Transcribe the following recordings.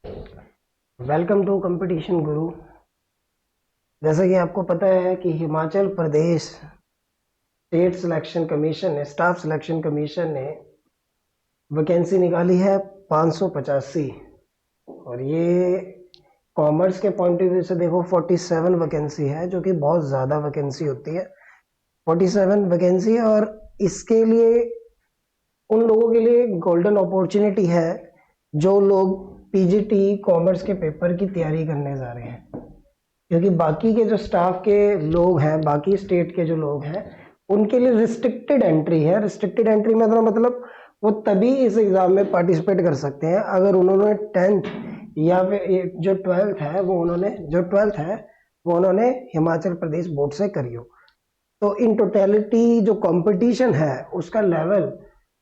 Welcome to competition गुरु। जैसा कि आपको पता है कि Himachal Pradesh state selection commission ने स्टाफ सिलेक्शन कमीशन ने वैकेंसी निकाली है 585। और ये कॉमर्स के पॉइंट ऑफ व्यू से देखो 47 वैकेंसी है, जो कि बहुत ज़्यादा वैकेंसी होती है। 47 वैकेंसी, और इसके लिए उन लोगों के लिए गोल्डन अपॉर्चुनिटी है जो लोग पीजीटी कॉमर्स के पेपर की तैयारी करने जा रहे हैं। क्योंकि बाकी के जो स्टाफ के लोग हैं, बाकी स्टेट के जो लोग हैं, उनके लिए रिस्ट्रिक्टेड एंट्री है। रिस्ट्रिक्टेड एंट्री में मतलब वो तभी इस एग्ज़ाम में पार्टिसिपेट कर सकते हैं अगर उन्होंने 10th या फिर जो 12th है वो उन्होंने हिमाचल प्रदेश बोर्ड से करी हो। तो इन टोटलिटी जो कंपटीशन है उसका लेवल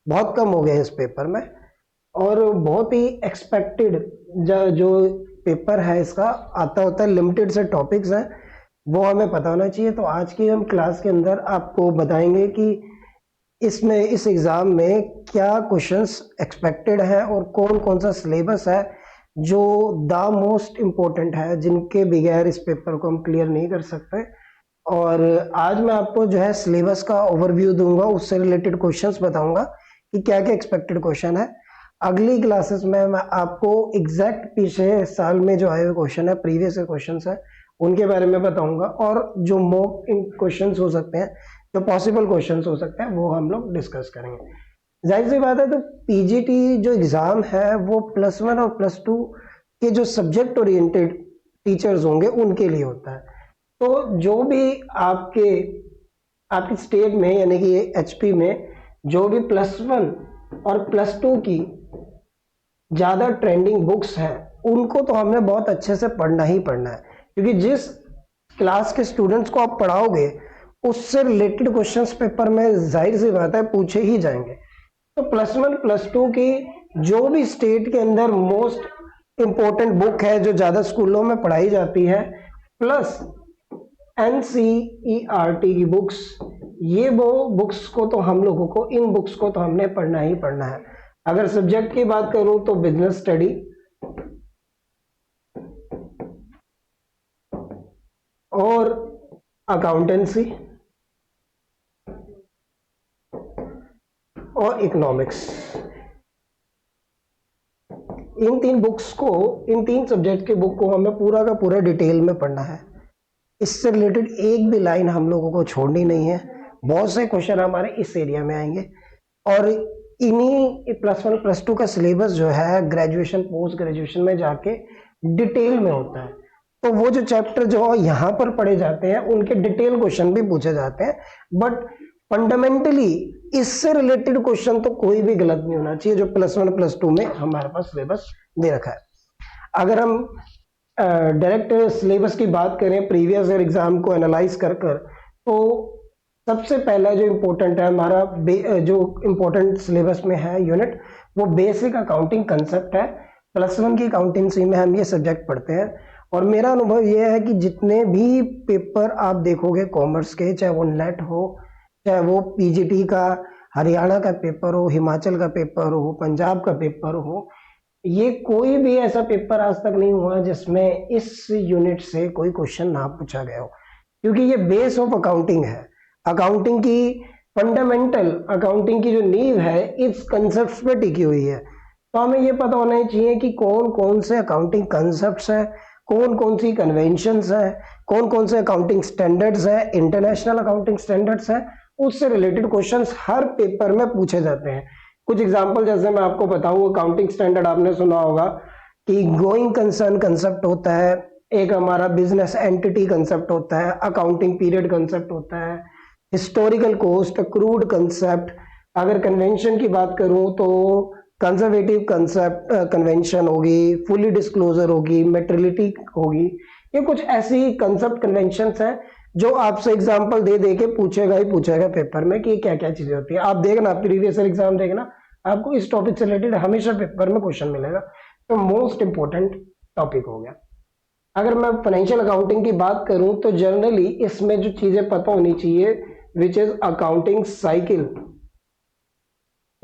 बहुत कम हो गया है इस पेपर में, और बहुत ही एक्सपेक्टेड जो पेपर है इसका आता होता है, लिमिटेड से टॉपिक्स हैं, वो हमें पता होना चाहिए। तो आज की हम क्लास के अंदर आपको बताएंगे कि इसमें इस एग्ज़ाम में क्या क्वेश्चंस एक्सपेक्टेड है और कौन कौन सा सिलेबस है जो द मोस्ट इम्पोर्टेंट है, जिनके बगैर इस पेपर को हम क्लियर नहीं कर सकते। और आज मैं आपको जो है सिलेबस का ओवरव्यू दूंगा, उससे रिलेटेड क्वेश्चंस बताऊंगा कि क्या क्या एक्सपेक्टेड क्वेश्चन है। अगली क्लासेस में मैं आपको एग्जैक्ट पिछले साल में जो आए हुए क्वेश्चन है, प्रीवियस क्वेश्चन है, उनके बारे में बताऊंगा। और जो मॉक क्वेश्चन हो सकते हैं, जो पॉसिबल क्वेश्चन हो सकते हैं, वो हम लोग डिस्कस करेंगे। जाहिर सी बात है, तो पीजीटी जो एग्जाम है वो +1 और +2 के जो सब्जेक्ट ओरिएंटेड टीचर्स होंगे उनके लिए होता है। तो जो भी आपकी स्टेट में यानी कि एचपी में जो भी +1 और +2 की ज़्यादा ट्रेंडिंग बुक्स हैं, उनको तो हमने बहुत अच्छे से पढ़ना ही पढ़ना है। क्योंकि जिस क्लास के स्टूडेंट्स को आप पढ़ाओगे उससे रिलेटेड क्वेश्चंस पेपर में जाहिर सी बात है पूछे ही जाएंगे। तो +1 +2 की जो भी स्टेट के अंदर मोस्ट इंपॉर्टेंट बुक है जो ज़्यादा स्कूलों में पढ़ाई जाती है, प्लस एनसीईआरटी की बुक्स, ये वो बुक्स को तो हम लोगों को इन बुक्स को तो हमने पढ़ना ही पढ़ना है। अगर सब्जेक्ट की बात करूं तो बिजनेस स्टडी और अकाउंटेंसी और इकोनॉमिक्स, इन तीन सब्जेक्ट के बुक को हमें पूरा का पूरा डिटेल में पढ़ना है। इससे रिलेटेड एक भी लाइन हम लोगों को छोड़नी नहीं है। बहुत से क्वेश्चन हमारे इस एरिया में आएंगे, और इन्हीं +1 +2 का सिलेबस जो है ग्रेजुएशन पोस्ट ग्रेजुएशन में जाके डिटेल में होता है। तो वो जो चैप्टर जो यहाँ पर पढ़े जाते हैं उनके डिटेल क्वेश्चन भी पूछे जाते हैं, बट फंडामेंटली इससे रिलेटेड क्वेश्चन तो कोई भी गलत नहीं होना चाहिए जो +1 +2 में हमारे पास सिलेबस दे रखा है। अगर हम डायरेक्ट सिलेबस की बात करें प्रीवियस ईयर एग्जाम को एनालाइज कर तो सबसे पहला जो इम्पोर्टेंट है हमारा जो इम्पोर्टेंट सिलेबस में है यूनिट, वो बेसिक अकाउंटिंग कंसेप्ट है। +1 की अकाउंटिंग में हम ये सब्जेक्ट पढ़ते हैं। और मेरा अनुभव ये है कि जितने भी पेपर आप देखोगे कॉमर्स के, चाहे वो नेट हो, चाहे वो पीजीटी का हरियाणा का पेपर हो, हिमाचल का पेपर हो, पंजाब का पेपर हो, ये कोई भी ऐसा पेपर आज तक नहीं हुआ जिसमें इस यूनिट से कोई क्वेश्चन ना पूछा गया हो। क्योंकि ये बेस ऑफ अकाउंटिंग है। अकाउंटिंग की फंडामेंटल, अकाउंटिंग की जो नींव है इस कंसेप्ट पे टिकी हुई है। तो हमें ये पता होना चाहिए कि कौन कौन से अकाउंटिंग कंसेप्ट्स है, कौन कौन सी कन्वेंशंस है, कौन कौन से अकाउंटिंग स्टैंडर्ड्स है, इंटरनेशनल अकाउंटिंग स्टैंडर्ड्स है, उससे रिलेटेड क्वेश्चंस हर पेपर में पूछे जाते हैं। कुछ एग्जांपल जैसे मैं आपको बताऊं, अकाउंटिंग स्टैंडर्ड आपने सुना होगा कि गोइंग कंसर्न कंसेप्ट होता है, एक हमारा बिजनेस एंटिटी कंसेप्ट होता है, अकाउंटिंग पीरियड कंसेप्ट होता है, हिस्टोरिकल कॉस्ट, अक्रूड कंसेप्ट। अगर कन्वेंशन की बात करूं तो कंजर्वेटिव कंसेप्ट कन्वेंशन होगी, फुली डिस्क्लोजर होगी, मेटेरियलिटी होगी। ये कुछ ऐसी कंसेप्ट कन्वेंशंस हैं जो आपसे एग्जांपल दे दे के पूछेगा ही पूछेगा पेपर में कि क्या क्या चीजें होती है। आप देखना, प्रीवियस एग्जाम देखना, आपको इस टॉपिक से रिलेटेड हमेशा पेपर में क्वेश्चन मिलेगा। तो मोस्ट इंपॉर्टेंट टॉपिक हो गया। अगर मैं फाइनेंशियल अकाउंटिंग की बात करूं तो जनरली इसमें जो चीजें पता होनी चाहिए, विच इज अकाउंटिंग साइकिल,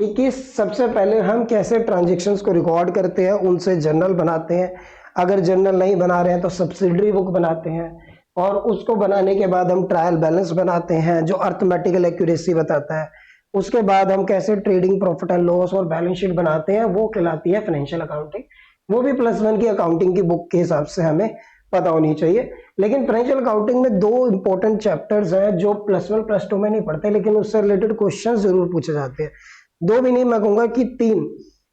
कि सबसे पहले हम कैसे ट्रांजेक्शन्स को रिकॉर्ड करते हैं, उनसे जर्नल बनाते हैं, अगर जर्नल नहीं बना रहे हैं तो सब्सिडरी बुक बनाते हैं, और उसको बनाने के बाद हम ट्रायल बैलेंस बनाते हैं जो अर्थमेटिकल एक्यूरेसी बताता है। उसके बाद हम कैसे ट्रेडिंग प्रॉफिट एंड लॉस और बैलेंस शीट बनाते हैं, वो कहलाती है फाइनेंशियल अकाउंटिंग। वो भी +1 की अकाउंटिंग की बुक के हिसाब से हमें पता होनी चाहिए। लेकिन फाइनेंशियल अकाउंटिंग में 2 इंपॉर्टेंट चैप्टर्स हैं जो +1 +2 में नहीं पढ़ते, लेकिन उससे रिलेटेड क्वेश्चन जरूर पूछे जाते हैं। 2 भी नहीं, मैं कहूंगा कि 3।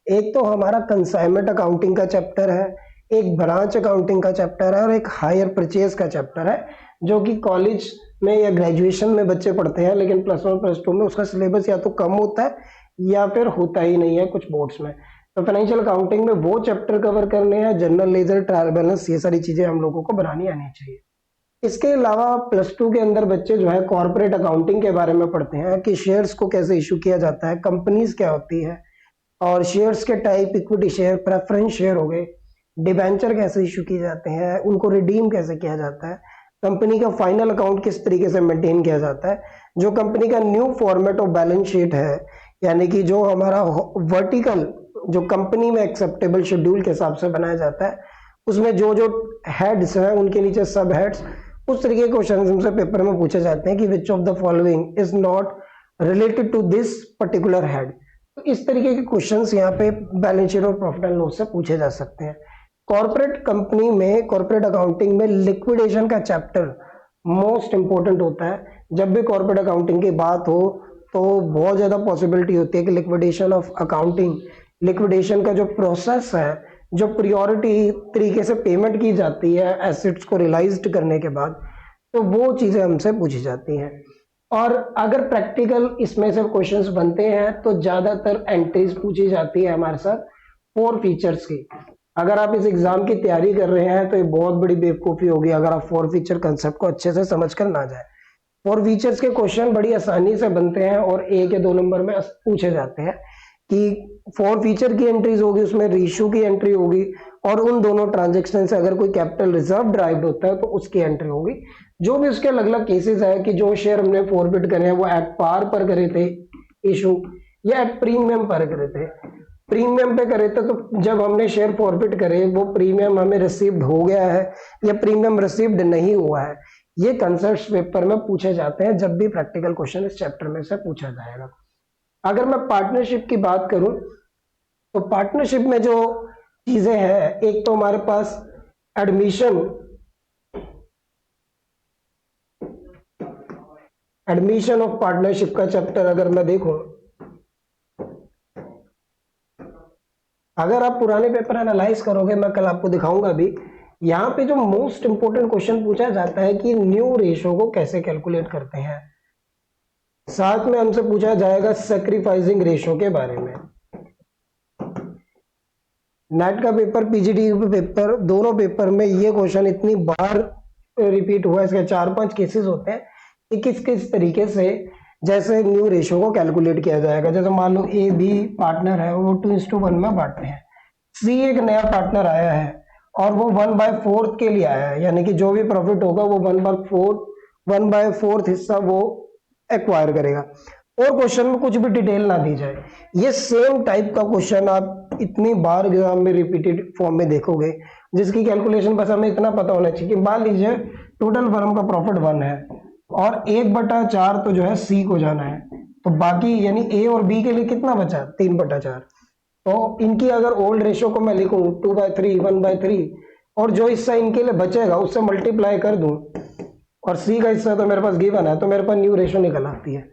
एक तो हमारा कंसाइनमेंट अकाउंटिंग का चैप्टर है, एक ब्रांच अकाउंटिंग का चैप्टर है, और एक हायर परचेज का चैप्टर है, जो कि कॉलेज में या ग्रेजुएशन में बच्चे पढ़ते हैं, लेकिन +1 +2 में उसका सिलेबस या तो कम होता है या फिर होता ही नहीं है कुछ बोर्ड्स में। तो फाइनेंशियल अकाउंटिंग में वो चैप्टर कवर करने हैं, जनरल लेजर, ट्रायल बैलेंस, ये सारी चीजें हम लोगों को बनानी आनी चाहिए। इसके अलावा +2 के अंदर बच्चे जो है कॉर्पोरेट अकाउंटिंग के बारे में पढ़ते हैं कि शेयर्स को कैसे इशू किया जाता है, कंपनीज क्या होती है, और शेयर्स के type, equity share, preference share हो गए, डिबेंचर कैसे इशू किए जाते हैं, उनको रिडीम कैसे किया जाता है, कंपनी का फाइनल अकाउंट किस तरीके से मेंटेन किया जाता है, जो कंपनी का new format of balance sheet है, यानी कि जो हमारा वर्टिकल, जो कंपनी में एक्सेप्टेबल शेड्यूल के हिसाब से बनाया जाता है, उसमें जो जो हेड्स हैं उनके नीचे सब हेड्स, उस तरीके के क्वेश्चन हमसे पेपर में पूछे जाते हैं कि which of the following is not related to this particular head. तो इस तरीके के क्वेश्चंस यहाँ पे बैलेंस शीट और प्रॉफिट एंड लॉस से पूछे जा सकते हैं। कॉर्पोरेट कंपनी में, कॉर्पोरेट अकाउंटिंग में लिक्विडेशन का चैप्टर मोस्ट इंपोर्टेंट होता है। जब भी कॉर्पोरेट अकाउंटिंग की बात हो तो बहुत ज्यादा पॉसिबिलिटी होती है कि लिक्विडेशन ऑफ अकाउंटिंग, लिक्विडेशन का जो प्रोसेस है, जो प्रियोरिटी तरीके से पेमेंट की जाती है एसेट्स को रियलाइज्ड करने के बाद, तो वो चीजें हमसे पूछी जाती हैं। और अगर प्रैक्टिकल इसमें से क्वेश्चंस बनते हैं तो ज्यादातर एंट्रीज पूछी जाती है हमारे साथ 4 फीचर्स की। अगर आप इस एग्जाम की तैयारी कर रहे हैं तो ये बहुत बड़ी बेवकूफी होगी अगर आप 4 फीचर कंसेप्ट को अच्छे से समझ कर ना जाए। 4 फीचर्स के क्वेश्चन बड़ी आसानी से बनते हैं और 1 या 2 नंबर में पूछे जाते हैं कि 4 फीचर की एंट्रीज होगी, उसमें रेशियो की एंट्री होगी, और उन दोनों ट्रांजेक्शन से अगर कोई कैपिटल रिजर्व ड्राइव्ड होता है तो उसकी एंट्री होगी। जो भी उसके अलग अलग केसेस है कि जो शेयर हमने फॉरवर्ड करे हैं वो एट पार पर करे थे इशू या एट प्रीमियम पर करे थे। प्रीमियम पे करे थे तो जब हमने शेयर फॉरवर्ड करे वो प्रीमियम हमें रिसीव्ड हो गया है या प्रीमियम रिसीव्ड नहीं हुआ है, ये कंसेप्ट पेपर में पूछे जाते हैं जब भी प्रैक्टिकल क्वेश्चन इस चैप्टर में से पूछा जाएगा। अगर मैं पार्टनरशिप की बात करूं तो पार्टनरशिप में जो चीजें हैं, एक तो हमारे पास एडमिशन ऑफ पार्टनरशिप का चैप्टर अगर मैं देखूं, अगर आप पुराने पेपर एनालाइज करोगे, मैं कल आपको दिखाऊंगा भी, यहां पे जो मोस्ट इंपोर्टेंट क्वेश्चन पूछा जाता है कि न्यू रेशो को कैसे कैलकुलेट करते हैं। साथ में हमसे पूछा जाएगा सैक्रिफाइसिंग रेशो के बारे में। नेट का पेपर, पीजीडी का पेपर, दोनों पेपर में ये क्वेश्चन इतनी बार रिपीट हुआ है, इसके 4-5 केसेस होते हैं कि किस किस तरीके से जैसे न्यू रेशो को कैलकुलेट किया जाएगा। जैसे मान लो ए बी पार्टनर है, वो 2:1 में बांटते हैं, सी एक नया पार्टनर आया है और वो 1/4 के लिए आया है, यानी कि जो भी प्रॉफिट होगा वो 1/4 हिस्सा वो एक्वायर करेगा, और क्वेश्चन में कुछ भी डिटेल ना दी जाए। ये सेम टाइप का क्वेश्चन आप इतनी बार एग्जाम में रिपीटेड फॉर्म में देखोगे, जिसकी कैलकुलेशन बस हमें इतना पता होना चाहिए कि मान लीजिए टोटल फर्म का प्रॉफिट 1 है और 1/4 तो जो है सी को जाना है, तो बाकी यानी ए और बी के लिए कितना बचा, 3/4। तो इनकी अगर ओल्ड रेशियो को मैं लिखूं 2/3, 1/3, और जो हिस्सा इनके लिए बचेगा उससे मल्टीप्लाई कर दूं, और सी का हिस्सा तो मेरे पास गिवन है, तो मेरे पास न्यू रेशियो निकल आती है।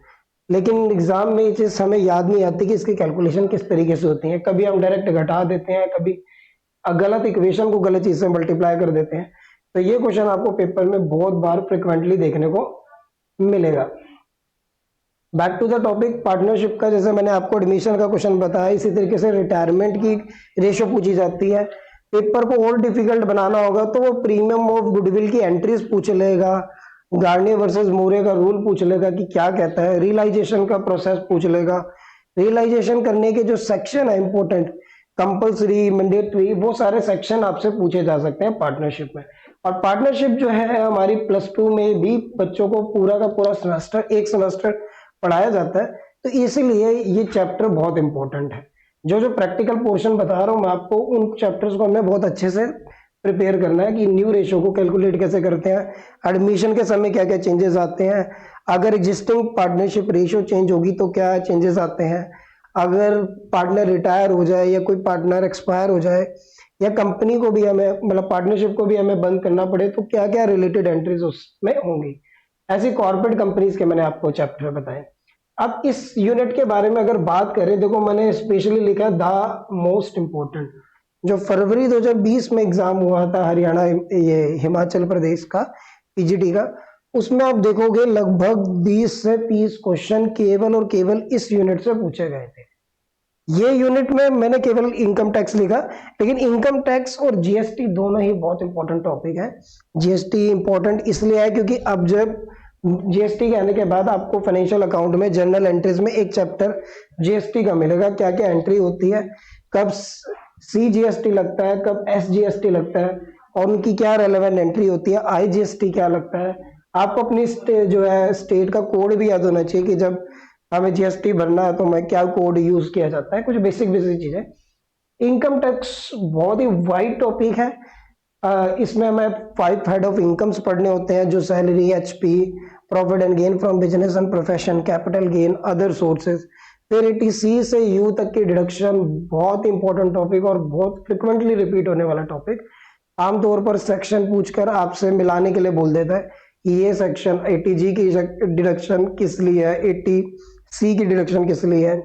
लेकिन एग्जाम में ये चीज हमें याद नहीं आती कि इसकी कैलकुलेशन किस तरीके से होती है। कभी हम डायरेक्ट घटा देते हैं, कभी गलत इक्वेशन को गलत चीज से मल्टीप्लाई कर देते हैं। तो ये क्वेश्चन आपको पेपर में बहुत बार फ्रिक्वेंटली देखने को मिलेगा। Back to the topic partnership का, जैसे मैंने आपको एडमिशन का क्वेश्चन बताया, इसी तरीके से रिटायरमेंट की रेशियो पूछी जाती है। पेपर को और डिफिकल्ट बनाना होगा तो वो प्रीमियम ऑफ गुडविल की एंट्रीज पूछ लेगा, गार्नियर वर्सेस मोरे का रूल पूछ लेगा कि क्या कहता है, रियलाइजेशन का प्रोसेस पूछ लेगा, रियलाइजेशन करने के जो सेक्शन है इंपॉर्टेंट, कंपल्सरी, मैंडेटरी, वो सारे सेक्शन आपसे पूछे जा सकते हैं पार्टनरशिप में। और पार्टनरशिप जो है हमारी +2 में भी बच्चों को पूरा का पूरा सेमेस्टर, एक सेमेस्टर पढ़ाया जाता है, तो इसीलिए ये चैप्टर बहुत इंपॉर्टेंट है। जो जो प्रैक्टिकल पोर्शन बता रहा हूँ मैं आपको, उन चैप्टर्स को हमने बहुत अच्छे से प्रिपेयर करना है कि न्यू रेशो को कैलकुलेट कैसे करते हैं, एडमिशन के समय क्या क्या चेंजेस आते हैं, अगर एग्जिस्टिंग पार्टनरशिप रेशियो चेंज होगी तो क्या चेंजेस आते हैं, अगर पार्टनर रिटायर हो जाए या कोई पार्टनर एक्सपायर हो जाए या कंपनी को भी हमें मतलब पार्टनरशिप को भी हमें बंद करना पड़े तो क्या क्या रिलेटेड एंट्रीज उसमें होंगी। ऐसी कॉर्पोरेट कंपनीज के मैंने आपको चैप्टर बताए। अब इस यूनिट के बारे में अगर बात करें, देखो मैंने स्पेशली लिखा है द मोस्ट इंपॉर्टेंट। जो फरवरी 2020 में एग्जाम हुआ था हरियाणा ये हिमाचल प्रदेश का पीजीटी का, उसमें आप देखोगे लगभग 20 से 30 क्वेश्चन केवल और केवल इस यूनिट से पूछे गए थे। ये यूनिट में मैंने केवल इनकम टैक्स लिखा, लेकिन इनकम टैक्स और जीएसटी दोनों ही बहुत इंपॉर्टेंट टॉपिक है। जीएसटी इंपॉर्टेंट इसलिए है क्योंकि अब जब जीएसटी के आने के बाद आपको फाइनेंशियल अकाउंट में जनरल एंट्रीज में एक चैप्टर जीएसटी का मिलेगा, क्या क्या एंट्री होती है, कब सीजीएसटी लगता है, कब एसजीएसटी लगता है और उनकी क्या रेलेवेंट एंट्री होती है, आईजीएसटी क्या लगता है। आपको अपनी जो है स्टेट का कोड भी याद होना चाहिए कि जब हमें जीएसटी भरना है तो मैं क्या कोड यूज किया जाता है, कुछ बेसिक बेसिक चीजें। इनकम टैक्स बहुत ही वाइड टॉपिक है। इसमें हमें 5 हेड ऑफ इनकम्स पढ़ने होते हैं, जो salary, HP, profit and gain from business and profession, capital gain, other sources, फिर 80C से यू तक की डिडक्शन। बहुत इंपॉर्टेंट टॉपिक और बहुत फ्रिक्वेंटली रिपीट होने वाला टॉपिक। आमतौर पर सेक्शन पूछकर आपसे मिलाने के लिए बोल देता है कि ये सेक्शन 80G की डिडक्शन किस लिए है, 80C की डिडक्शन किस लिए है,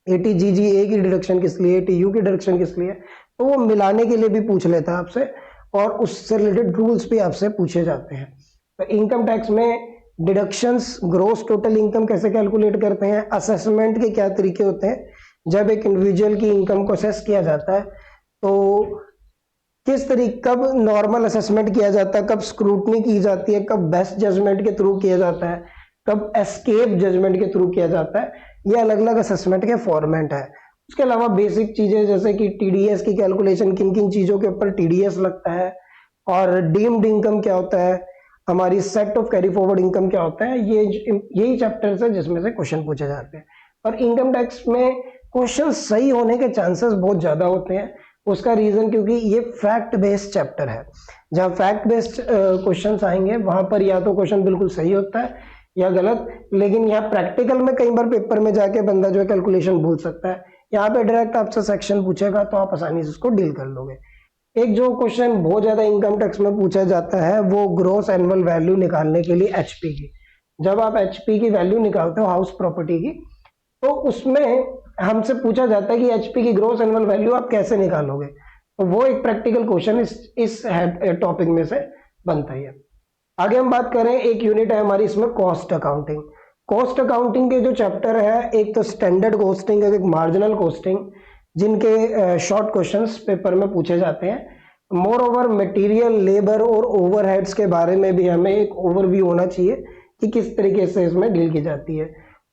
80GGA की डिडक्शन किस लिए, 80U की डिडक्शन किस लिए, तो वो मिलाने के लिए भी पूछ लेता है आपसे और उससे रिलेटेड रूल्स भी आपसे पूछे जाते हैं। तो इनकम टैक्स में डिडक्शंस, ग्रोस टोटल इनकम कैसे कैलकुलेट करते हैं, असेसमेंट के क्या तरीके होते हैं, जब एक इंडिविजुअल की इनकम को असेस किया जाता है तो किस तरीके, कब नॉर्मल असेसमेंट किया जाता है, कब स्क्रूटनी की जाती है, कब बेस्ट जजमेंट के थ्रू किया जाता है, कब एस्केप जजमेंट के थ्रू किया जाता है। ये अलग अलग असेसमेंट के फॉर्मेट है। उसके अलावा बेसिक चीजें जैसे कि टीडीएस की कैलकुलेशन, किन किन चीजों के ऊपर टीडीएस लगता है, और डीम्ड इनकम क्या होता है, हमारी set of carry forward income क्या होता है, ये यही चैप्टर्स है जिसमें से क्वेश्चन पूछे जाते हैं। और इनकम टैक्स में क्वेश्चन सही होने के चांसेस बहुत ज्यादा होते हैं। उसका रीजन क्योंकि ये फैक्ट बेस्ड चैप्टर है। जहां फैक्ट बेस्ड क्वेश्चंस आएंगे वहां पर या तो क्वेश्चन बिल्कुल सही होता है या गलत, लेकिन यहाँ प्रैक्टिकल में कई बार पेपर में जाके बंदा जो है कैलकुलेशन भूल सकता है। यहाँ पे डायरेक्ट आपसे सेक्शन पूछेगा तो आप आसानी से उसको डील कर लोगे। एक जो क्वेश्चन बहुत ज्यादा इनकम टैक्स में पूछा जाता है वो ग्रॉस एनुअल वैल्यू निकालने के लिए एचपी की। जब आप एचपी की वैल्यू निकालते हो हाउस प्रॉपर्टी की, तो उसमें हमसे पूछा जाता है कि एचपी की ग्रॉस एनुअल वैल्यू आप कैसे निकालोगे। तो वो एक प्रैक्टिकल क्वेश्चन इस टॉपिक में से बनता है। आगे हम बात करें, एक यूनिट है हमारी इसमें कॉस्ट अकाउंटिंग। कॉस्ट अकाउंटिंग के जो चैप्टर है, एक तो स्टैंडर्ड कॉस्टिंग, एक मार्जिनल कॉस्टिंग, जिनके शॉर्ट क्वेश्चंस पेपर में पूछे जाते हैं। मोर ओवर मटेरियल, लेबर और ओवरहेड्स के बारे में भी हमें एक ओवरव्यू होना चाहिए कि किस तरीके से इसमें डील की जाती है।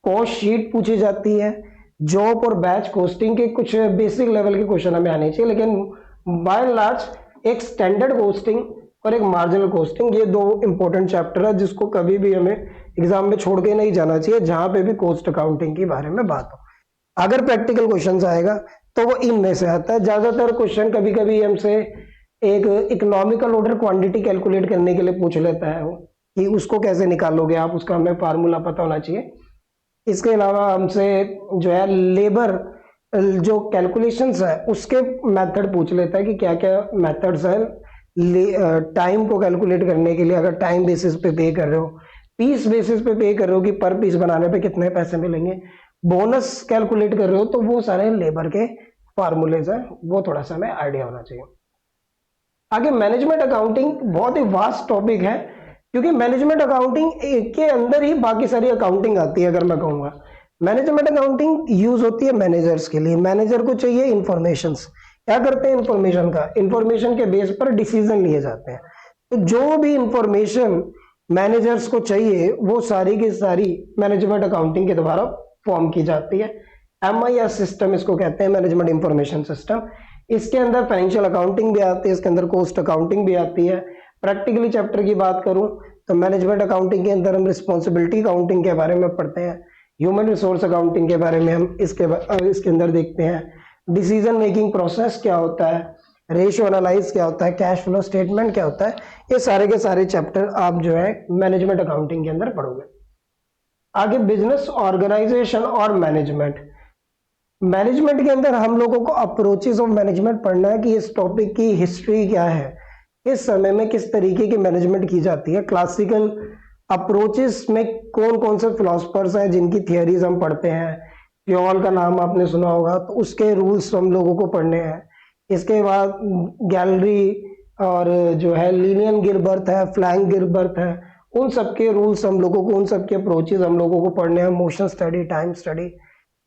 कॉस्ट शीट पूछी जाती है। जॉब और बैच कॉस्टिंग के कुछ बेसिक लेवल के क्वेश्चन हमें आने चाहिए, लेकिन बाय एंड लार्ज एक स्टैंडर्ड कॉस्टिंग और एक मार्जिनल कॉस्टिंग, ये दो इंपॉर्टेंट चैप्टर है जिसको कभी भी हमें एग्जाम में छोड़ के नहीं जाना चाहिए जहां पे भी कॉस्ट अकाउंटिंग के बारे में बात हो। अगर प्रैक्टिकल क्वेश्चन आएगा तो वो इनमें से आता है। ज्यादातर क्वेश्चन कभी कभी हमसे एक इकोनॉमिकल ऑर्डर क्वांटिटी कैलकुलेट करने के लिए पूछ लेता है वो, कि उसको कैसे निकालोगे आप, उसका हमें फार्मूला पता होना चाहिए। इसके अलावा हमसे जो है लेबर जो कैलकुलेशंस है उसके मेथड पूछ लेता है कि क्या क्या मेथड्स है टाइम को कैलकुलेट करने के लिए। अगर टाइम बेसिस पे पे कर रहे हो, पीस बेसिस पे पे कर रहे हो कि पर पीस बनाने पे कितने पैसे मिलेंगे, बोनस कैलकुलेट कर रहे हो, तो वो सारे लेबर के फार्मूलेज है, वो थोड़ा सा हमें आइडिया होना चाहिए। आगे मैनेजमेंट अकाउंटिंग बहुत ही वास्ट टॉपिक है, क्योंकि मैनेजमेंट अकाउंटिंग के अंदर ही बाकी सारी अकाउंटिंग आती है। अगर मैं कहूँगा मैनेजमेंट अकाउंटिंग यूज होती है मैनेजर्स के लिए। मैनेजर को चाहिए इंफॉर्मेशन, क्या करते हैं इंफॉर्मेशन का, इंफॉर्मेशन के बेस पर डिसीजन लिए जाते हैं। तो जो भी इंफॉर्मेशन मैनेजर्स को चाहिए वो सारी की सारी मैनेजमेंट अकाउंटिंग के द्वारा फॉर्म की जाती है। MIS सिस्टम इसको कहते हैं, मैनेजमेंट इंफॉर्मेशन सिस्टम। इसके अंदर फाइनेंशियल अकाउंटिंग भी आती है, इसके अंदर कॉस्ट अकाउंटिंग भी आती है। प्रैक्टिकली चैप्टर की बात करूं तो मैनेजमेंट अकाउंटिंग के अंदर हम रिस्पॉन्सिबिलिटी अकाउंटिंग के बारे में पढ़ते हैं, ह्यूमन रिसोर्स अकाउंटिंग के बारे में हम इसके अंदर देखते हैं। डिसीजन मेकिंग प्रोसेस क्या होता है, रेशियो एनालाइज क्या होता है, कैश फ्लो स्टेटमेंट क्या होता है, ये सारे के सारे चैप्टर आप जो है मैनेजमेंट अकाउंटिंग के अंदर पढ़ोगे। आगे बिजनेस ऑर्गेनाइजेशन और मैनेजमेंट। मैनेजमेंट के अंदर हम लोगों को अप्रोचेस ऑफ मैनेजमेंट पढ़ना है कि इस टॉपिक की हिस्ट्री क्या है, इस समय में किस तरीके की मैनेजमेंट की जाती है। क्लासिकल अप्रोचेस में कौन कौन से फिलोसफर्स हैं जिनकी थियरीज हम पढ़ते हैं, प्योल का नाम आपने सुना होगा, तो उसके रूल्स हम लोगों को पढ़ने हैं। इसके बाद गैलरी और जो है लीनियन गिलबर्ट है, फ्लैंक गिलबर्ट है, उन सब के रूल्स हम लोगों को, उन सब के अप्रोचेस हम लोगों को पढ़ने हैं। Motion study, time study.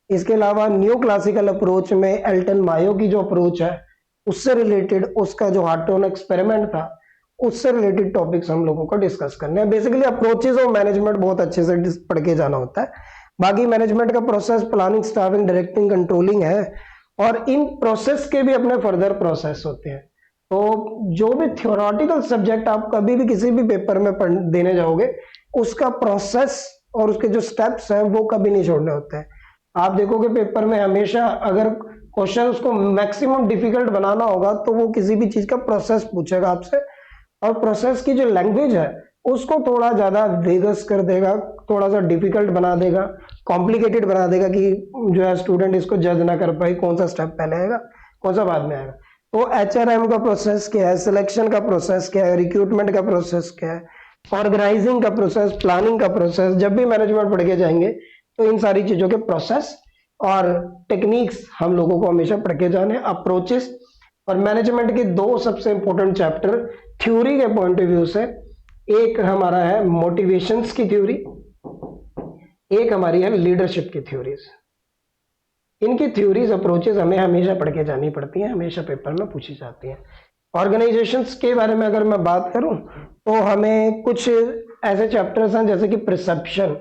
इसके अलावा न्यू क्लासिकल अप्रोच में एल्टन मायो की जो अप्रोच है उससे रिलेटेड, उसका जो हार्टोन एक्सपेरिमेंट था उससे रिलेटेड टॉपिक्स हम लोगों को डिस्कस करने हैं। बेसिकली अप्रोचेस ऑफ मैनेजमेंट बहुत अच्छे से पढ़ के जाना होता है। बाकी मैनेजमेंट का process planning, staffing, directing, controlling है, और इन प्रोसेस के भी अपने फर्दर प्रोसेस होते हैं। तो जो भी थ्योरेटिकल सब्जेक्ट आप कभी भी किसी भी पेपर में देने जाओगे, उसका प्रोसेस और उसके जो स्टेप्स हैं वो कभी नहीं छोड़ने होते हैं। आप देखोगे पेपर में हमेशा अगर क्वेश्चन उसको मैक्सिमम डिफिकल्ट बनाना होगा तो वो किसी भी चीज का प्रोसेस पूछेगा आपसे, और प्रोसेस की जो लैंग्वेज है उसको थोड़ा ज्यादा वेगस कर देगा, थोड़ा सा डिफिकल्ट बना देगा, कॉम्प्लिकेटेड बना देगा कि जो है स्टूडेंट इसको जज ना कर पाए कौन सा स्टेप पहले आएगा कौन सा बाद में आएगा। तो एचआरएम का प्रोसेस क्या है, सिलेक्शन का प्रोसेस क्या है, रिक्रूटमेंट का प्रोसेस क्या है, ऑर्गेनाइजिंग का प्रोसेस, प्लानिंग का प्रोसेस, जब भी मैनेजमेंट पढ़ के जाएंगे तो इन सारी चीजों के प्रोसेस और टेक्निक्स हम लोगों को हमेशा पढ़ के जाने। अप्रोचेस और मैनेजमेंट के दो सबसे इंपॉर्टेंट चैप्टर थ्योरी के पॉइंट ऑफ व्यू से, एक हमारा है मोटिवेशंस की थ्योरी, एक हमारी है लीडरशिप की थ्योरीज। इनकी थ्योरीज अप्रोचेस हमें हमेशा पढ़ के जानी पड़ती हैं, हमेशा पेपर में पूछी जाती हैं। ऑर्गेनाइजेशंस के बारे में अगर मैं बात करूं तो हमें कुछ ऐसे चैप्टर्स हैं जैसे कि परसेप्शन,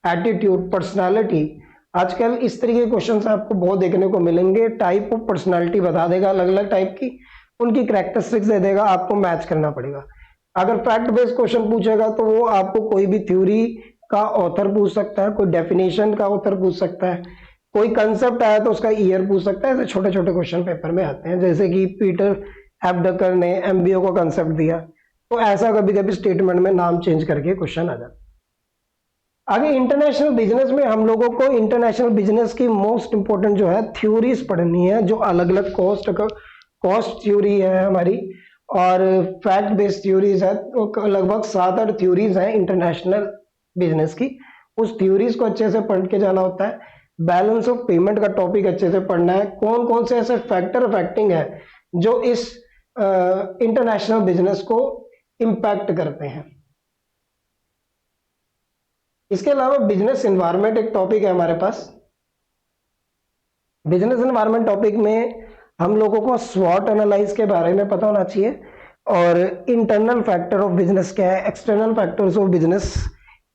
एटीट्यूड, पर्सनालिटी। आजकल इस तरीके के क्वेश्चंस आपको बहुत देखने को मिलेंगे। टाइप ऑफ पर्सनालिटी बता देगा, अलग अलग टाइप की उनकी कैरेक्टरिस्टिक्स दे देगा, आपको मैच करना पड़ेगा। अगर फैक्ट बेस्ड क्वेश्चन पूछेगा तो वो आपको कोई भी थ्योरी का ऑथर पूछ सकता है, कोई डेफिनेशन का ऑथर पूछ सकता है, कोई कंसेप्ट आया तो उसका ईयर पूछ सकता है। ऐसे छोटे छोटे क्वेश्चन पेपर में आते हैं, जैसे कि पीटर हैप्डकर ने एमबीओ को कंसेप्ट दिया, तो ऐसा कभी कभी स्टेटमेंट में नाम चेंज करके क्वेश्चन आ जाता है। आगे इंटरनेशनल बिजनेस में हम लोगों को इंटरनेशनल बिजनेस की मोस्ट इंपोर्टेंट जो है थ्योरीज पढ़नी है, जो अलग अलग कॉस्ट थ्योरी है हमारी और फैक्ट बेस्ड थ्योरीज है। तो लगभग 7-8 थ्योरीज हैं इंटरनेशनल बिजनेस की, उस थ्योरीज को अच्छे से पढ़ के जाना होता है। बैलेंस ऑफ पेमेंट का टॉपिक अच्छे से पढ़ना है, कौन कौन से ऐसे फैक्टर अफेक्टिंग है जो इस इंटरनेशनल बिजनेस को इम्पैक्ट करते हैं। इसके अलावा बिजनेस एनवायरनमेंट एक टॉपिक है हमारे पास। बिजनेस एनवायरनमेंट टॉपिक में हम लोगों को स्वॉट एनालाइज के बारे में पता होना चाहिए, और इंटरनल फैक्टर ऑफ बिजनेस क्या है, एक्सटर्नल फैक्टर्स ऑफ बिजनेस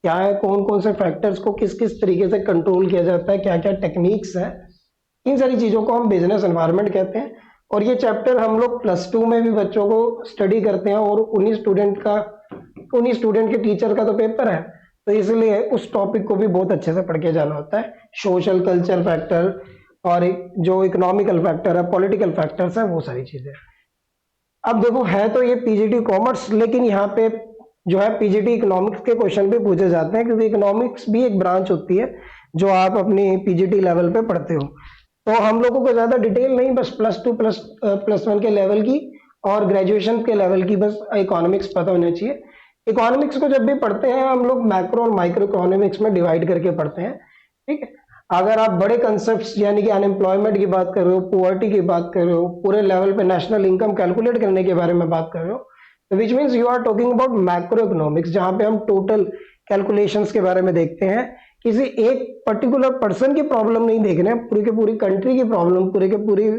क्या है, कौन कौन से फैक्टर्स को किस किस तरीके से कंट्रोल किया जाता है, क्या क्या टेक्निक्स है, इन सारी चीजों को हम बिजनेस एनवायरनमेंट कहते हैं। और ये चैप्टर हम लोग +2 में भी बच्चों को स्टडी करते हैं, और उन्हीं स्टूडेंट के टीचर का तो पेपर है, तो इसलिए उस टॉपिक को भी बहुत अच्छे से पढ़ के जाना होता है। सोशल कल्चर फैक्टर और जो इकोनॉमिकल फैक्टर है, पॉलिटिकल फैक्टर्स है, वो सारी चीजें। अब देखो है तो ये पीजीटी कॉमर्स, लेकिन यहाँ पे जो है पीजीटी इकोनॉमिक्स के क्वेश्चन भी पूछे जाते हैं, क्योंकि इकोनॉमिक्स भी एक ब्रांच होती है जो आप अपनी पीजीटी लेवल पे पढ़ते हो। तो हम लोगों को ज्यादा डिटेल नहीं, बस +2 +1 के लेवल की और ग्रेजुएशन के लेवल की बस इकोनॉमिक्स पता होनी चाहिए। इकोनॉमिक्स को जब भी पढ़ते हैं हम लोग मैक्रो और माइक्रो इकोनॉमिक्स में डिवाइड करके पढ़ते हैं, ठीक है। अगर आप बड़े कंसेप्ट्स यानी कि अनएम्प्लॉयमेंट की बात कर रहे हो, पुअर्टी की बात कर रहे हो, पूरे लेवल पे नेशनल इनकम कैलकुलेट करने के बारे में बात कर रहे हो, तो which means you are talking about macroeconomics, जहां पे हम टोटल कैलकुलेशंस के बारे में देखते हैं। किसी एक पर्टिकुलर पर्सन की प्रॉब्लम नहीं देख रहे हैं, पूरी की पूरी कंट्री की प्रॉब्लम, पूरे के पूरी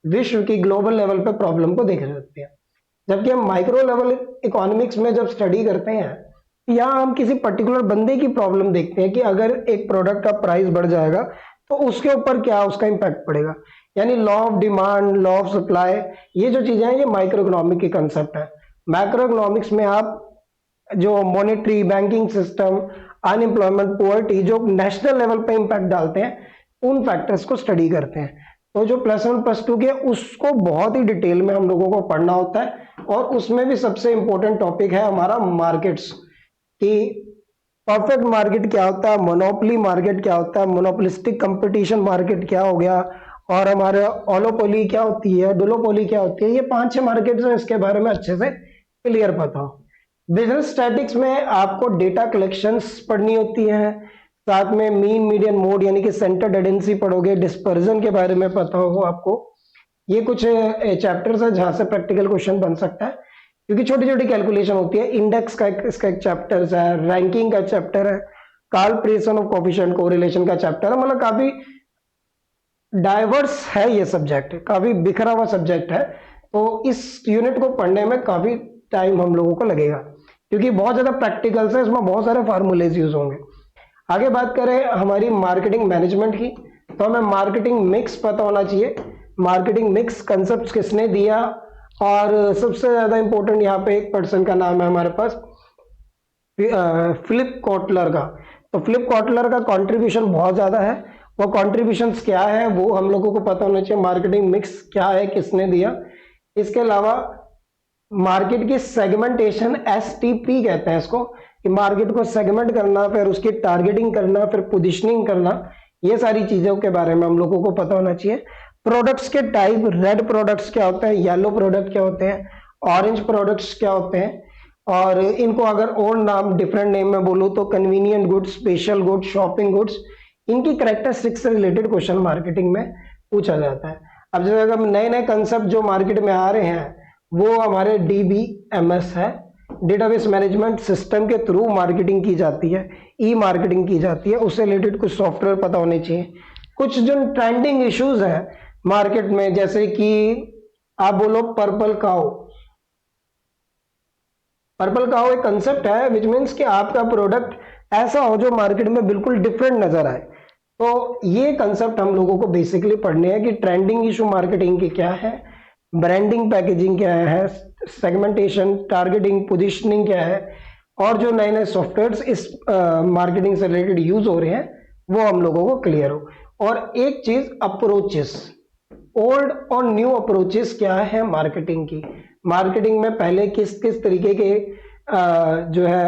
विश्व की ग्लोबल लेवल पे प्रॉब्लम को देख सकते हैं। जबकि हम माइक्रो लेवल इकोनॉमिक्स में जब स्टडी करते हैं, यहाँ हम किसी पर्टिकुलर बंदे की प्रॉब्लम देखते हैं कि अगर एक प्रोडक्ट का प्राइस बढ़ जाएगा तो उसके ऊपर क्या उसका इंपैक्ट पड़ेगा, यानी law of demand, law of supply, ये जो चीजें हैं ये माइक्रो इकोनॉमिक के कंसेप्ट है। मैक्रो इकोनॉमिक्स में आप जो monetary banking system, unemployment, poverty, जो नेशनल लेवल पे इम्पैक्ट डालते हैं, उन फैक्टर्स को स्टडी करते हैं। तो जो +1 +2 के उसको बहुत ही डिटेल में हम लोगों को पढ़ना होता है, और उसमें भी सबसे इंपॉर्टेंट टॉपिक है हमारा मार्केट्स, कि परफेक्ट मार्केट क्या होता है, मोनोपोली मार्केट क्या होता है, मोनोपोलिस्टिक कंपटीशन मार्केट क्या हो गया, और हमारे ओलोपोली क्या होती है, डुलोपोली क्या होती है। ये 5-6 मार्केट्स हैं, इसके बारे में अच्छे से क्लियर पता हो। बिजनेस स्टैटिक्स में आपको डेटा कलेक्शंस पढ़नी होती है, साथ में मीन मीडियन मोड यानी कि सेंटर टेंडेंसी पढ़ोगे, डिस्पर्जन के बारे में पता होगा आपको। ये कुछ चैप्टर्स है जहां से प्रैक्टिकल क्वेश्चन बन सकता है, क्योंकि छोटी छोटी कैलकुलेशन होती है। इंडेक्स का इसका एक चैप्टर है, रैंकिंग का चैप्टर है, कार्लप्रेशन ऑफ कोफिशिएंट कोरिलेशन का चैप्टर है। मतलब काफी डाइवर्स है ये सब्जेक्ट, काफी बिखरा हुआ सब्जेक्ट है। तो इस यूनिट को पढ़ने में काफी टाइम हम लोगों को लगेगा, क्योंकि बहुत ज्यादा प्रैक्टिकल्स है, इसमें बहुत सारे फार्मूलेज यूज होंगे। आगे बात करें हमारी मार्केटिंग मैनेजमेंट की, तो हमें मार्केटिंग मिक्स पता होना चाहिए। मार्केटिंग मिक्स कंसेप्ट किसने दिया, और सबसे ज्यादा इंपॉर्टेंट यहाँ पे एक पर्सन का नाम है हमारे पास, फिलिप कॉटलर का। तो फिलिप कॉटलर का कंट्रीब्यूशन बहुत ज्यादा है। वो कंट्रीब्यूशंस क्या है वो हम लोगों को पता होना चाहिए। मार्केटिंग मिक्स क्या है, किसने दिया। इसके अलावा मार्केट की सेगमेंटेशन, STP कहते हैं इसको, कि मार्केट को सेगमेंट करना, फिर उसकी टारगेटिंग करना, फिर पोजिशनिंग करना, ये सारी चीजों के बारे में हम लोगों को पता होना चाहिए। प्रोडक्ट्स के टाइप, रेड प्रोडक्ट्स क्या होते हैं, येलो प्रोडक्ट क्या होते हैं, ऑरेंज प्रोडक्ट्स क्या होते हैं, और इनको अगर और नाम डिफरेंट नेम में बोलूं तो convenient goods, special goods, shopping goods, इनकी कैरेक्टरिस्टिक्स से रिलेटेड क्वेश्चन मार्केटिंग में पूछा जाता है। अब जैसे अगर नए नए कंसेप्ट जो मार्केट में आ रहे हैं वो हमारे DBMS है, डेटाबेस मैनेजमेंट सिस्टम के थ्रू मार्केटिंग की जाती है, ई मार्केटिंग की जाती है। उससे रिलेटेड कुछ सॉफ्टवेयर पता होने चाहिए। कुछ जो ट्रेंडिंग इश्यूज है मार्केट में, जैसे कि आप बोलो पर्पल काउ। पर्पल काउ एक कंसेप्ट है विच मीन्स कि आपका प्रोडक्ट ऐसा हो जो मार्केट में बिल्कुल डिफरेंट नजर आए। तो ये कंसेप्ट हम लोगों को बेसिकली पढ़ने हैं कि ट्रेंडिंग इशू मार्केटिंग की क्या है, ब्रांडिंग पैकेजिंग क्या है, सेगमेंटेशन, टारगेटिंग, पोजीशनिंग क्या है, और जो नए नए सॉफ्टवेयर्स इस मार्केटिंग से रिलेटेड यूज हो रहे हैं वो हम लोगों को क्लियर हो। और एक चीज, अप्रोचेस, ओल्ड और न्यू अप्रोचेस क्या है मार्केटिंग की। मार्केटिंग में पहले किस किस तरीके के जो है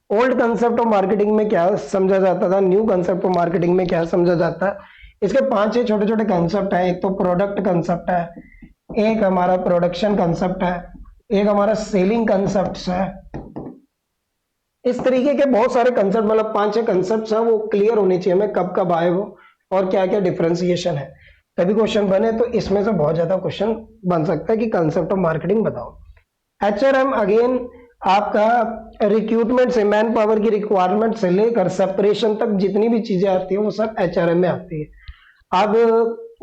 ओल्ड कंसेप्ट ऑफ मार्केटिंग में क्या समझा जाता था, न्यू कंसेप्ट ऑफ मार्केटिंग में क्या समझा जाता है। इसके 5-6 छोटे छोटे कंसेप्ट है। एक तो प्रोडक्ट कंसेप्ट है, एक हमारा प्रोडक्शन कंसेप्ट है, एक हमारा सेलिंग कंसेप्ट है। इस तरीके के बहुत सारे कंसेप्ट, मतलब 5-6 कंसेप्ट है, वो क्लियर होने चाहिए हमें, कब कब आए वो और क्या क्या डिफरेंशिएशन है। तभी क्वेश्चन बने। तो इसमें से बहुत ज्यादा क्वेश्चन बन सकता है कि कंसेप्ट ऑफ मार्केटिंग बताओ। HRM अगेन आपका रिक्रूटमेंट से, मैन पावर की रिक्वायरमेंट से लेकर सेपरेशन तक जितनी भी चीजें आती है वो सब HRM में आती है। अब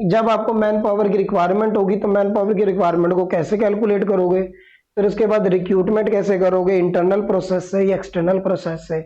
जब आपको मैन पावर की रिक्वायरमेंट होगी तो मैन पावर की रिक्वायरमेंट को कैसे कैलकुलेट करोगे, फिर उसके बाद रिक्रूटमेंट कैसे करोगे, इंटरनल प्रोसेस से या एक्सटर्नल प्रोसेस से।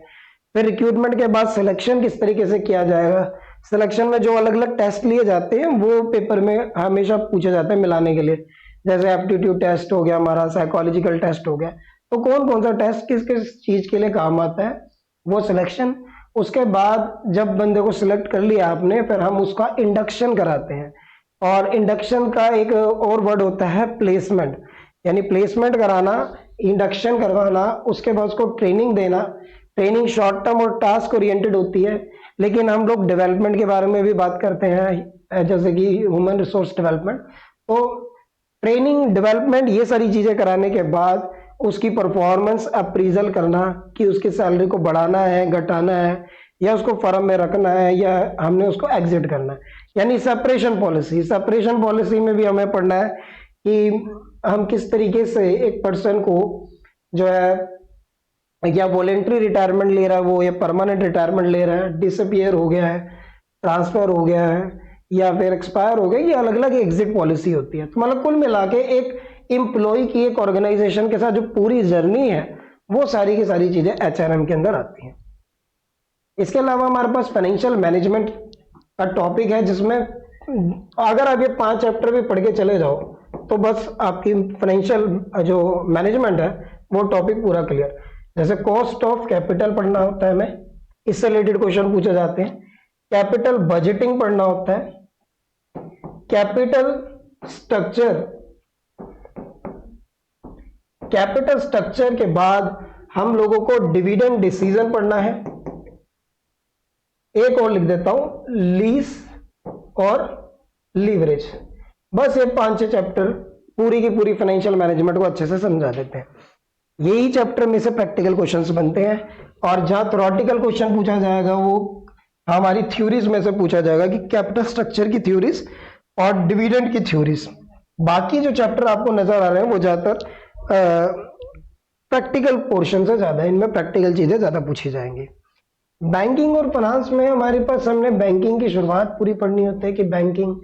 फिर रिक्रूटमेंट के बाद सिलेक्शन किस तरीके से किया जाएगा। सिलेक्शन में जो अलग अलग टेस्ट लिए जाते हैं वो पेपर में हमेशा पूछे जाते हैं मिलाने के लिए, जैसे एप्टीट्यूड टेस्ट हो गया, हमारा साइकोलॉजिकल टेस्ट हो गया। तो कौन कौन सा टेस्ट किस किस चीज के लिए काम आता है, वो सिलेक्शन। उसके बाद जब बंदे को सिलेक्ट कर लिया आपने, फिर हम उसका इंडक्शन कराते हैं। और इंडक्शन का एक और वर्ड होता है प्लेसमेंट, यानी प्लेसमेंट कराना, इंडक्शन करवाना, उसके बाद उसको ट्रेनिंग देना। ट्रेनिंग शॉर्ट टर्म और टास्क ओरिएंटेड होती है, लेकिन हम लोग डेवलपमेंट के बारे में भी बात करते हैं, जैसे कि ह्यूमन रिसोर्स डेवलपमेंट। तो ट्रेनिंग, डेवलपमेंट, ये सारी चीजें कराने के बाद उसकी परफॉर्मेंस अप्रीजल करना कि उसकी सैलरी को बढ़ाना है, घटाना है, या उसको फर्म में रखना है, या हमने उसको एग्जिट करना है, यानी सेपरेशन पॉलिसी। सेपरेशन पॉलिसी में भी हमें पढ़ना है कि हम किस तरीके से एक पर्सन को जो है या वॉलेंट्री रिटायरमेंट ले रहा है वो, या परमानेंट रिटायरमेंट ले रहा है, डिसअपियर हो गया है, ट्रांसफर हो गया है, या फिर एक्सपायर हो गया, ये अलग अलग एग्जिट पॉलिसी होती है। तो मतलब कुल मिला के एक एम्प्लॉय की एक ऑर्गेनाइजेशन के साथ जो पूरी जर्नी है वो सारी की सारी चीजें HRM के अंदर आती हैं। इसके अलावा हमारे पास फाइनेंशियल मैनेजमेंट का टॉपिक है, जिसमें अगर आप ये 5 चैप्टर भी पढ़ के चले जाओ तो बस आपकी फाइनेंशियल जो मैनेजमेंट है वो टॉपिक पूरा क्लियर। जैसे कॉस्ट ऑफ कैपिटल पढ़ना होता है हमें, इससे रिलेटेड क्वेश्चन पूछे जाते हैं। कैपिटल बजटिंग पढ़ना होता है। कैपिटल स्ट्रक्चर, कैपिटल स्ट्रक्चर के बाद हम लोगों को डिविडेंड डिसीजन पढ़ना है। एक और लिख देता हूं, लीज और लीवरेज। बस ये 5-6 चैप्टर पूरी की पूरी फाइनेंशियल मैनेजमेंट को अच्छे से समझा देते हैं। यही चैप्टर में से प्रैक्टिकल क्वेश्चंस बनते हैं, और जहां थ्योरेटिकल क्वेश्चन पूछा जाएगा वो हमारी थ्योरीज में से पूछा जाएगा कि कैपिटल स्ट्रक्चर की थ्योरीज और डिविडेंड की थ्योरीज। बाकी जो चैप्टर आपको नजर आ रहे हैं वो ज्यादातर प्रैक्टिकल पोर्शन से ज्यादा, इनमें प्रैक्टिकल चीजें ज्यादा पूछी जाएंगी। बैंकिंग और फाइनेंस में हमारे पास हमने बैंकिंग की शुरुआत पूरी पढ़नी होती है कि बैंकिंग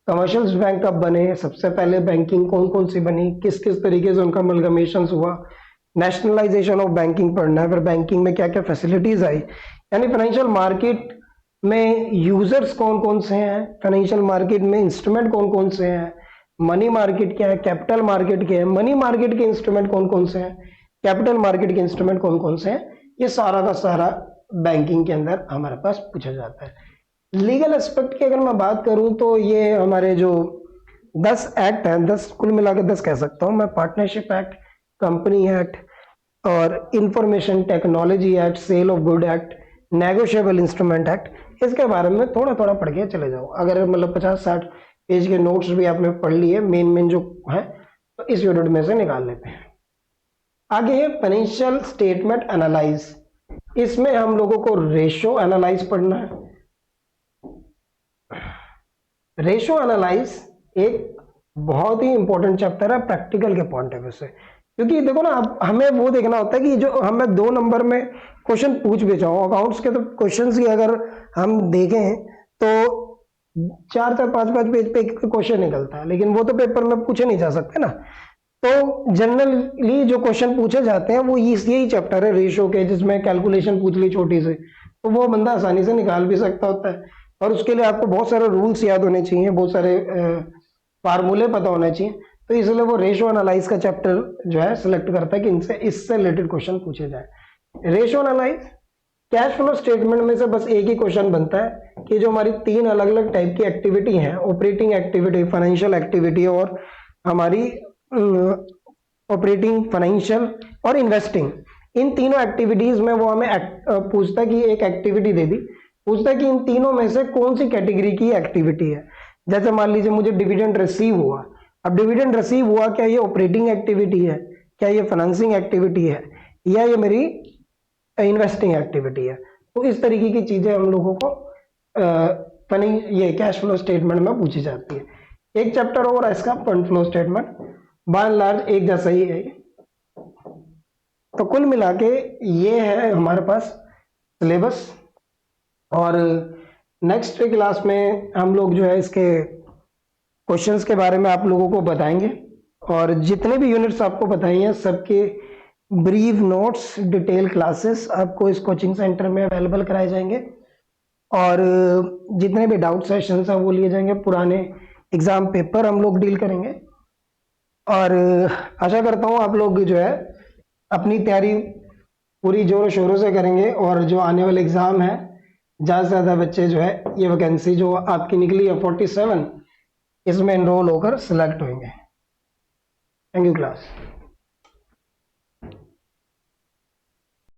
कमर्शियल बैंक कब बने, सबसे पहले बैंकिंग कौन कौन सी बनी, किस किस तरीके से उनका अमलगमेशन हुआ, नेशनलाइजेशन ऑफ बैंकिंग पढ़ना है, फिर बैंकिंग में क्या क्या फैसिलिटीज आई, यानी फाइनेंशियल मार्केट में यूजर्स कौन कौन से हैं, फाइनेंशियल मार्केट में इंस्ट्रूमेंट कौन कौन से हैं, मनी मार्केट क्या है, कैपिटल मार्केट क्या है, मनी मार्केट के इंस्ट्रूमेंट कौन कौन से हैं, कैपिटल मार्केट के इंस्ट्रूमेंट कौन कौन से हैं, ये सारा का सारा बैंकिंग के अंदर हमारे पास पूछा जाता है। लीगल एस्पेक्ट की अगर मैं बात करूं तो ये हमारे जो 10 एक्ट हैं, 10 कुल मिलाकर 10 कह सकता हूं मैं, पार्टनरशिप एक्ट, कंपनी एक्ट और information technology act, sale of good act, negotiable instrument act, इसके बारे में थोड़ा थोड़ा पढ़ के चले जाओ। अगर मतलब 50-60 पेज के नोट्स भी आपने पढ़ लिए मेन मेन जो है, तो इस यूनिट में से निकाल लेते हैं। आगे है फाइनेंशियल स्टेटमेंट एनालाइज। इसमें हम लोगों को रेशो एनालाइज पढ़ना है। रेशो एनालाइज एक बहुत ही इंपॉर्टेंट चैप्टर है प्रैक्टिकल के पॉइंट ऑफ व्यू से, क्योंकि देखो ना, अब हमें वो देखना होता है कि जो हमें 2 नंबर में क्वेश्चन पूछ भी जाओ, अकाउंट्स के तो क्वेश्चन ही अगर हम देखें तो 4-4, 5-5 पेज पे क्वेश्चन निकलता है, लेकिन वो तो पेपर में पूछे नहीं जा सकते ना। तो जनरली जो क्वेश्चन पूछे जाते हैं वो यही चैप्टर है रेशो के, जिसमें कैलकुलेशन पूछ ली छोटी से, तो वो बंदा आसानी से निकाल भी सकता होता है। और उसके लिए आपको बहुत सारे रूल्स याद होने चाहिए, बहुत सारे फार्मूले पता होने चाहिए, तो इसलिए वो रेशो एनालाइज का चैप्टर जो है सिलेक्ट करता है कि इनसे इससे रिलेटेड क्वेश्चन पूछे जाए। Ratio analyse cash flow statement में से बस एक ही क्वेश्चन बनता है कि जो हमारी 3 अलग अलग टाइप की एक्टिविटी है, ऑपरेटिंग एक्टिविटी, फाइनेंशियल एक्टिविटी और हमारी ऑपरेटिंग, फाइनेंशियल और इन्वेस्टिंग, इन तीनों एक्टिविटीज में वो हमें पूछता है कि एक एक्टिविटी दे दी, पूछता है कि इन तीनों में से कौन सी कैटेगरी की एक्टिविटी है। जैसे मान लीजिए मुझे डिविडेंड रिसीव हुआ, अब डिविडेंड रिसीव हुआ, क्या ये ऑपरेटिंग एक्टिविटी है, क्या ये फाइनेंसिंग एक्टिविटी है, या ये मेरी इन्वेस्टिंग एक्टिविटी है। तो इस तरीके की चीजें हम लोगों को ये कैश फ्लो स्टेटमेंट में पूछी जाती है। एक चैप्टर और इसका fund flow statement, by and large एक जैसा ही है। तो कुल मिला के ये है हमारे पास सिलेबस, और नेक्स्ट क्लास में हम लोग जो है इसके क्वेश्चंस के बारे में आप लोगों को बताएंगे, और जितने भी यूनिट्स आपको बताई हैं सबके ब्रीफ नोट्स, डिटेल क्लासेस आपको इस कोचिंग सेंटर में अवेलेबल कराए जाएंगे, और जितने भी डाउट सेशंस हैं वो लिए जाएंगे, पुराने एग्जाम पेपर हम लोग डील करेंगे, और आशा करता हूँ आप लोग जो है अपनी तैयारी पूरी जोरों शोरों से करेंगे, और जो आने वाले एग्जाम है ज़्यादा से ज़्यादा बच्चे जो है ये वैकेंसी जो आपकी निकली है 47, इसमें एनरोल होकर सिलेक्ट होंगे। Thank you class.